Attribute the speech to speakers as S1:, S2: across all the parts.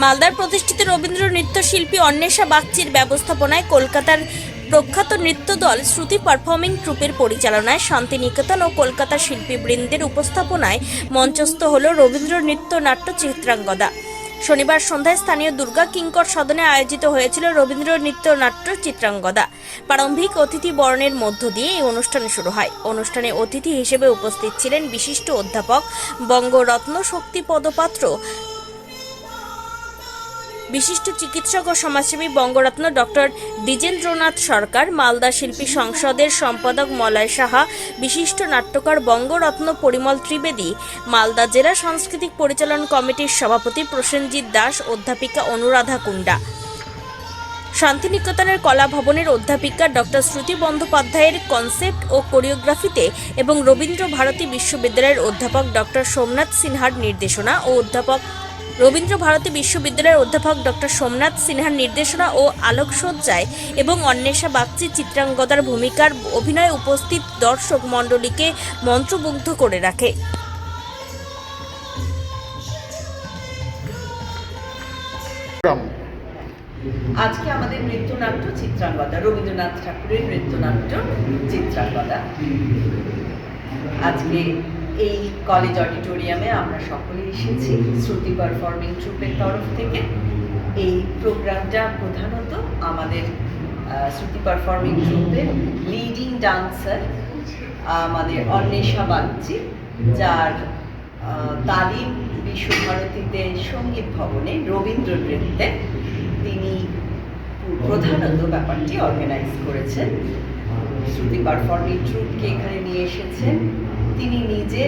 S1: মালদার প্রতিষ্ঠিত রবীন্দ্র নৃত্যশিল্পী অন্বেষা বাগচির ব্যবস্থাপনায় কলকাতার প্রখ্যাত নৃত্য দল শ্রুতি পারফর্মিং ট্রুপের পরিচালনায় শান্তিনিকেতন ও কলকাতার শিল্পীবৃন্দের উপস্থাপনায় মঞ্চস্থ হল রবীন্দ্র নৃত্য নাট্য চিত্রাঙ্গদা। শনিবার সন্ধ্যায় স্থানীয় দুর্গা কিঙ্কর সদনে আয়োজিত হয়েছিল রবীন্দ্র নৃত্য নাট্য চিত্রাঙ্গদা। প্রারম্ভিক অতিথি বরণের মধ্য দিয়ে এই অনুষ্ঠান শুরু হয়। অনুষ্ঠানে অতিথি হিসেবে উপস্থিত ছিলেন বিশিষ্ট অধ্যাপক বঙ্গরত্ন শক্তিপদ পাত্র, বিশিষ্ট চিকিৎসক ও সমাজসেবী বঙ্গরত্ন ডক্টর দ্বিজেন্দ্রনাথ সরকার, মালদা শিল্পী সংসদের সম্পাদক মলয় সাহা, বিশিষ্ট নাট্যকার বঙ্গরত্ন পরিমল ত্রিবেদী, মালদা জেলা সাংস্কৃতিক পরিচালন কমিটির সভাপতি প্রসেনজিৎ দাস, অধ্যাপিকা অনুরাধা কুন্ডা, শান্তিনিকেতনের কলা ভবনের অধ্যাপিকা ডক্টর শ্রুতি বন্দ্যোপাধ্যায়ের কনসেপ্ট ও কোরিওগ্রাফিতে এবং রবীন্দ্র ভারতী বিশ্ববিদ্যালয়ের অধ্যাপক ডক্টর সোমনাথ সিনহার নির্দেশনা ও আলোকসজ্জায় এবং অন্বেষা বাগচি চিত্রাঙ্গদার ভূমিকার অভিনয়ে উপস্থিত দর্শক মণ্ডলীকে মন্ত্রমুগ্ধ করে রাখে।
S2: আজকে আমাদের নৃত্যনাট্য চিত্রাঙ্গদা, রবীন্দ্রনাথ ঠাকুরের নৃত্যনাট্য চিত্রাঙ্গদা। আজকে এই কলেজ অডিটোরিয়ামে আমরা সকলে এসেছি শ্রুতি পারফর্মিং ট্রুপের তরফ থেকে। এই প্রোগ্রামটা প্রধানত আমাদের শ্রুতি পারফর্মিং ট্রুপের লিডিং ডান্সার আমাদের অন্বেষা বাগচি, যার তালিম বিশ্বভারতীতে সঙ্গীত ভবনে রবীন্দ্র নৃত্যে তিনি প্রধানত ব্যাপারটি অর্গানাইজ করেছেন। শ্রুতি পারফর্মিং ট্রুপকে এখানে নিয়ে এসেছেন। তিনি নিজে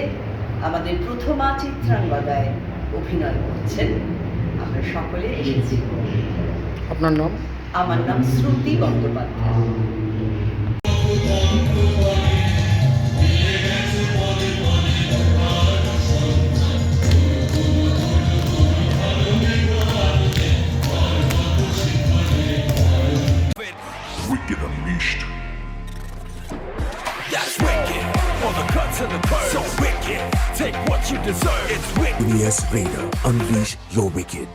S2: আমাদের প্রথমা চিত্রাঙ্গদায় অভিনয় করছেন। আমরা সকলে এসেছি।
S3: আপনার নাম?
S2: আমার নাম শ্রুতি Bandyopadhyay.
S4: Wicked Unleashed. That's wicked. On the cut to the curb. So wicked. Take what you deserve. It's wicked.
S5: EBS Raider. Unleash your wicked.